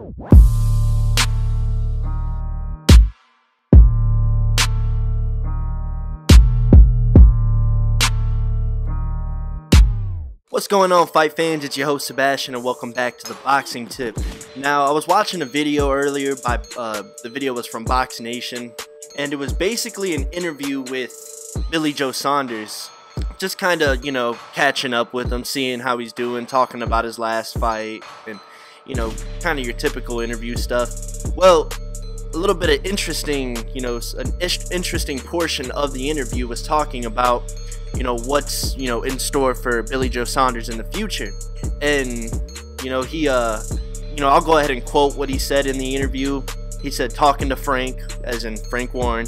What's going on, fight fans? It's your host Sebastian, and welcome back to the boxing tip. Now, I was watching a video earlier by the video was from BoxNation, and it was basically an interview with Billy Joe Saunders. Just kind of, catching up with him, seeing how he's doing, talking about his last fight, and kind of your typical interview stuff. Well, a little bit of interesting, an interesting portion of the interview was talking about what's in store for Billy Joe Saunders in the future. And I'll go ahead and quote what he said in the interview. He said, talking to Frank, as in Frank Warren,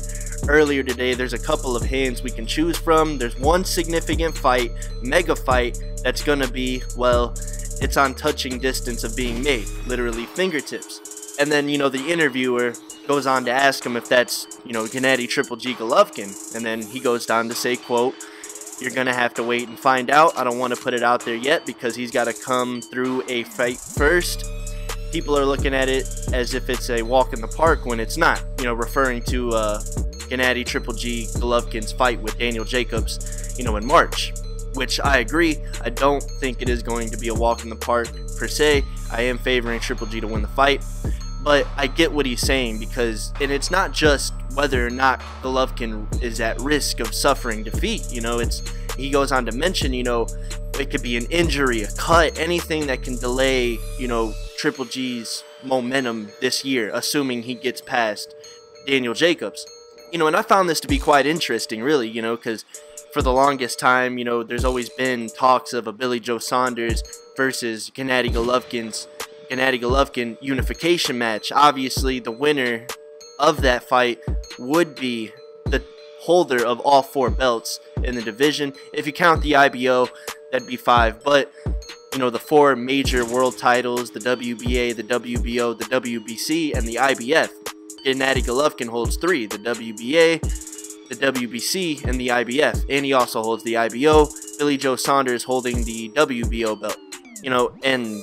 earlier today, there's a couple of hands we can choose from. There's one significant fight, mega fight, that's gonna be, well, it's on touching distance of being made, literally fingertips. And then the interviewer goes on to ask him if that's Gennady Triple G Golovkin, and then he goes down to say, quote, "You're gonna have to wait and find out. I don't want to put it out there yet because he's got to come through a fight first." People are looking at it as if it's a walk in the park when it's not, referring to Gennady Triple G Golovkin's fight with Daniel Jacobs, in March, which I agree. I don't think it is going to be a walk in the park per se. I am favoring Triple G to win the fight, but I get what he's saying, because, and it's not just whether or not Golovkin is at risk of suffering defeat. He goes on to mention, it could be an injury, a cut, anything that can delay, Triple G's momentum this year, assuming he gets past Daniel Jacobs. And I found this to be quite interesting, really, because for the longest time, there's always been talks of a Billy Joe Saunders versus Gennady Golovkin unification match. Obviously, the winner of that fight would be the holder of all 4 belts in the division. If you count the IBO, that'd be 5. But the 4 major world titles, the WBA, the WBO, the WBC, and the IBF. Gennady Golovkin holds 3, the WBA, the WBC, and the IBF. And he also holds the IBO. Billy Joe Saunders holding the WBO belt. And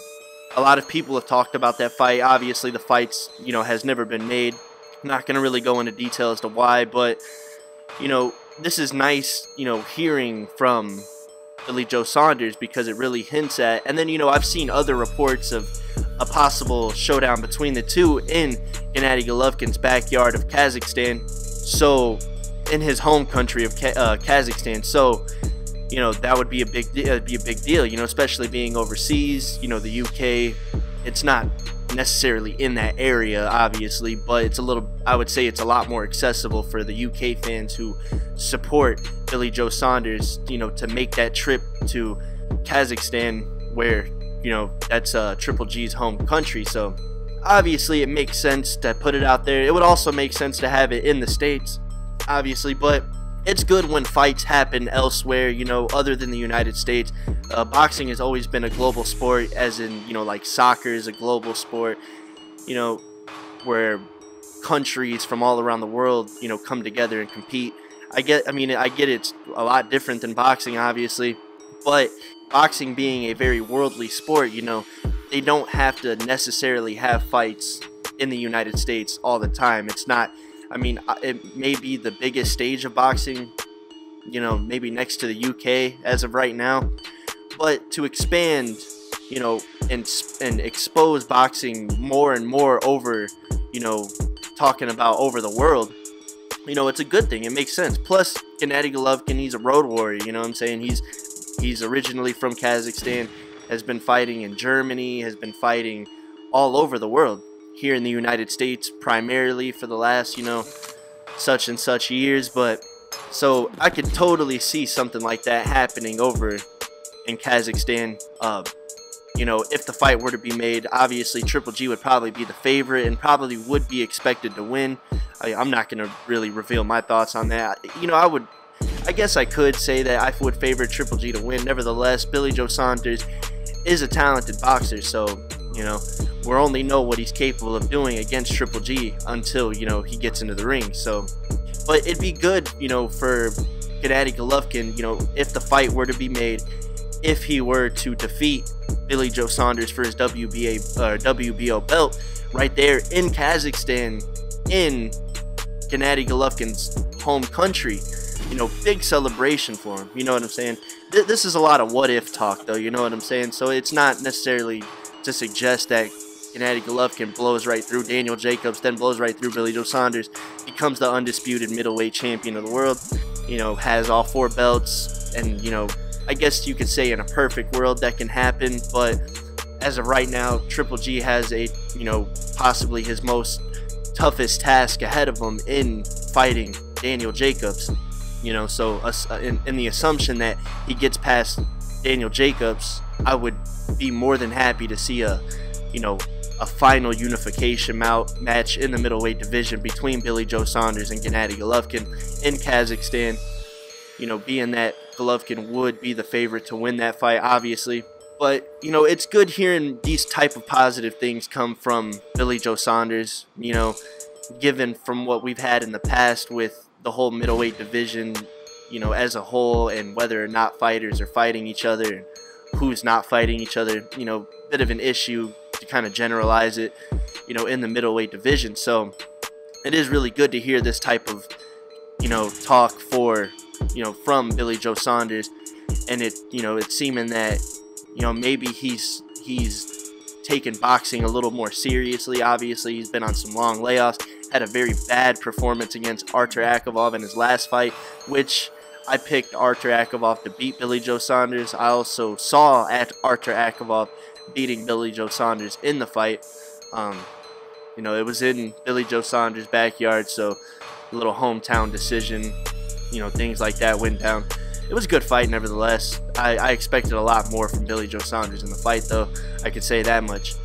a lot of people have talked about that fight. Obviously, the fight's, has never been made. I'm not going to really go into detail as to why, but, this is nice, hearing from Billy Joe Saunders, because it really hints at, and then, I've seen other reports of a possible showdown between the two in Gennady Golovkin's backyard of Kazakhstan, so, in his home country of Kazakhstan, so, that would be a big deal, especially being overseas. The UK, it's not necessarily in that area, obviously, but it's I would say it's a lot more accessible for the UK fans who support Billy Joe Saunders, to make that trip to Kazakhstan, where, that's Triple G's home country. So, obviously, it makes sense to put it out there. It would also make sense to have it in the States, obviously, but it's good when fights happen elsewhere, other than the United States. Boxing has always been a global sport, as in, like soccer is a global sport, where countries from all around the world, come together and compete. I get it's a lot different than boxing, obviously, but boxing being a very worldly sport, they don't have to necessarily have fights in the United States all the time. It's not, it may be the biggest stage of boxing, maybe next to the UK as of right now, but to expand, and expose boxing more and more over, talking about over the world, it's a good thing. It makes sense. Plus, Gennady Golovkin, he's a road warrior, what I'm saying? He's originally from Kazakhstan, has been fighting in Germany, has been fighting all over the world. Here in the United States primarily for the last, such and such years, but so I could totally see something like that happening over in Kazakhstan. If the fight were to be made, obviously Triple G would probably be the favorite and probably would be expected to win. I'm not going to really reveal my thoughts on that. I guess I could say that I would favor Triple G to win. Nevertheless, Billy Joe Saunders is a talented boxer, so we'll only know what he's capable of doing against Triple G until, he gets into the ring. So, but it'd be good, for Gennady Golovkin, if the fight were to be made, if he were to defeat Billy Joe Saunders for his WBO belt right there in Kazakhstan, in Gennady Golovkin's home country. You know, big celebration for him. You know what I'm saying? This is a lot of what if talk, though. You know what I'm saying? So it's not necessarily to suggest that Gennady Golovkin blows right through Daniel Jacobs, then blows right through Billy Joe Saunders, becomes the undisputed middleweight champion of the world. You know, has all 4 belts, and you know, I guess you could say in a perfect world that can happen, but as of right now, Triple G has a, you know, possibly his most toughest task ahead of him in fighting Daniel Jacobs. You know, so in the assumption that he gets past Daniel Jacobs, I would be more than happy to see a, you know, a final unification match in the middleweight division between Billy Joe Saunders and Gennady Golovkin in Kazakhstan. You know, being that Golovkin would be the favorite to win that fight, obviously. But, you know, it's good hearing these type of positive things come from Billy Joe Saunders, you know, given from what we've had in the past with the whole middleweight division, you know, as a whole, and whether or not fighters are fighting each other and who's not fighting each other. You know, bit of an issue to kind of generalize it, you know, in the middleweight division. So it is really good to hear this type of, you know, talk for, you know, from Billy Joe Saunders. And it, you know, it's seeming that, you know, maybe he's taken boxing a little more seriously. Obviously, he's been on some long layoffs, had a very bad performance against Artur Akavov in his last fight, which I picked Artur Akavov to beat Billy Joe Saunders. I also saw Artur Akavov beating Billy Joe Saunders in the fight. You know, it was in Billy Joe Saunders' backyard, so a little hometown decision, you know, things like that went down. It was a good fight, nevertheless. I expected a lot more from Billy Joe Saunders in the fight, though. I could say that much.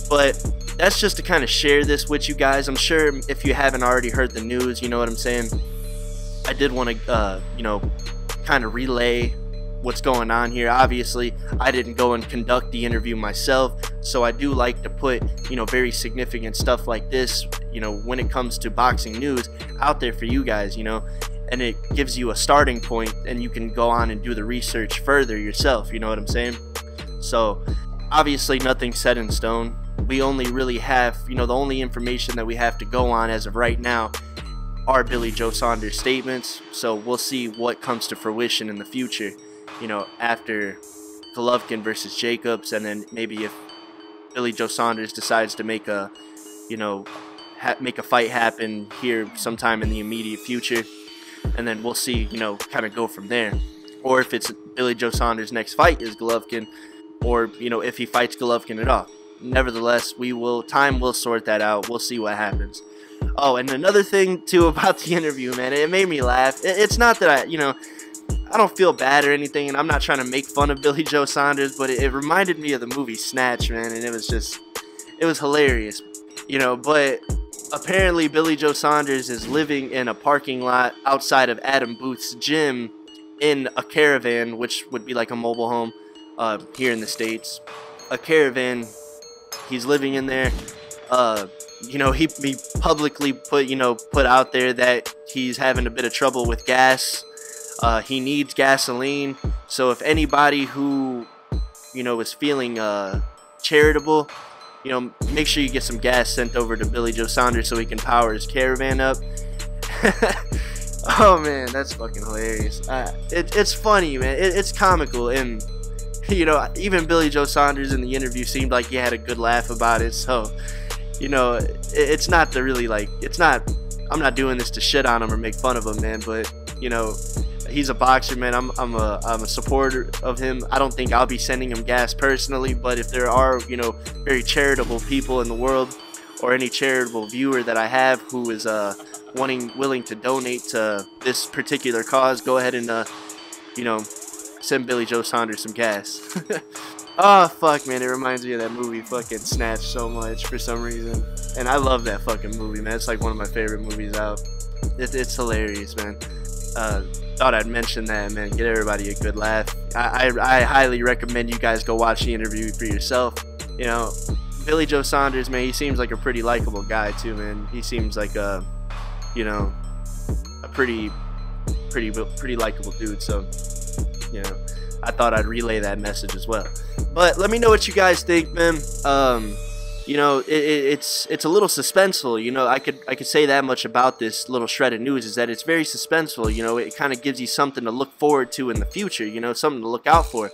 But that's just to kind of share this with you guys. I'm sure if you haven't already heard the news, you know what I'm saying. I did want to, you know, kind of relay what's going on here. Obviously, I didn't go and conduct the interview myself, so I do like to put, you know, very significant stuff like this, you know, when it comes to boxing news out there for you guys, you know. And it gives you a starting point, and you can go on and do the research further yourself, you know what I'm saying? So, obviously, nothing's set in stone. We only really have, you know, the only information that we have to go on as of right now are Billy Joe Saunders' statements. So, we'll see what comes to fruition in the future, you know, after Golovkin versus Jacobs, and then maybe if Billy Joe Saunders decides to make a, you know, make a fight happen here sometime in the immediate future. And then we'll see, you know, kind of go from there. Or if it's Billy Joe Saunders' next fight is Golovkin, or, you know, if he fights Golovkin at all. Nevertheless, time will sort that out. We'll see what happens. Oh, and another thing, too, about the interview, man, it made me laugh. It's not that I don't feel bad or anything, and I'm not trying to make fun of Billy Joe Saunders, but it reminded me of the movie Snatch, man, and it was hilarious, you know. But apparently Billy Joe Saunders is living in a parking lot outside of Adam Booth's gym in a caravan, which would be like a mobile home here in the States. A caravan, he's living in there. You know, he publicly put out there that he's having a bit of trouble with gas. He needs gasoline. So if anybody who, you know, is feeling charitable, you know, make sure you get some gas sent over to Billy Joe Saunders so he can power his caravan up. Oh man, that's fucking hilarious. It's funny, man. It's comical, and you know, even Billy Joe Saunders in the interview seemed like he had a good laugh about it. So, you know, it's not to really like. I'm not doing this to shit on him or make fun of him, man. But you know, he's a boxer, man. I'm a supporter of him. I don't think I'll be sending him gas personally, but if there are, you know, very charitable people in the world, or any charitable viewer that I have who is willing to donate to this particular cause, go ahead and you know, send Billy Joe Saunders some gas. Oh fuck, man, it reminds me of that movie fucking Snatch so much for some reason, and I love that fucking movie, man. It's like one of my favorite movies out. It's hilarious, man. Thought I'd mention that, man. Get everybody a good laugh. I highly recommend you guys go watch the interview for yourself. You know, Billy Joe Saunders, man, he seems like a pretty likable guy too, man. He seems like a, you know, a pretty likable dude. So, you know, I thought I'd relay that message as well. But let me know what you guys think, man. You know, it's a little suspenseful. You know, I could say that much about this little shred of news, is that it's very suspenseful. You know, it kind of gives you something to look forward to in the future. You know, something to look out for.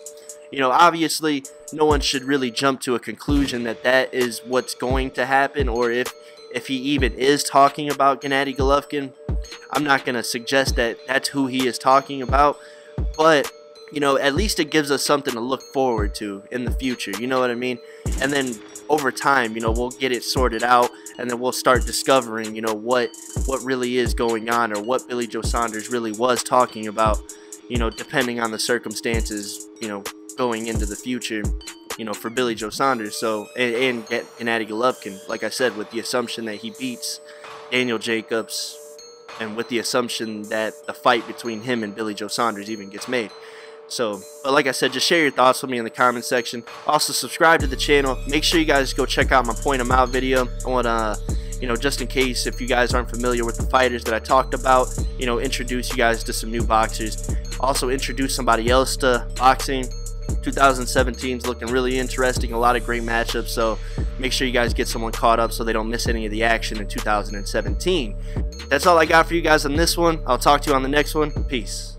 You know, obviously, no one should really jump to a conclusion that that is what's going to happen, or if he even is talking about Gennady Golovkin. I'm not going to suggest that that's who he is talking about, but, you know, at least it gives us something to look forward to in the future, you know what I mean? And then over time, you know, we'll get it sorted out, and then we'll start discovering, you know, what really is going on, or what Billy Joe Saunders really was talking about, you know, depending on the circumstances, you know, going into the future, you know, for Billy Joe Saunders. So, and get Gennady Golovkin, like I said, with the assumption that he beats Daniel Jacobs, and with the assumption that the fight between him and Billy Joe Saunders even gets made. So, but like I said, just share your thoughts with me in the comment section. Also, subscribe to the channel. Make sure you guys go check out my Point 'em Out video. I want to, you know, just in case if you guys aren't familiar with the fighters that I talked about, you know, introduce you guys to some new boxers. Also, introduce somebody else to boxing. 2017 is looking really interesting, a lot of great matchups, so make sure you guys get someone caught up so they don't miss any of the action in 2017. That's all I got for you guys on this one. I'll talk to you on the next one. Peace.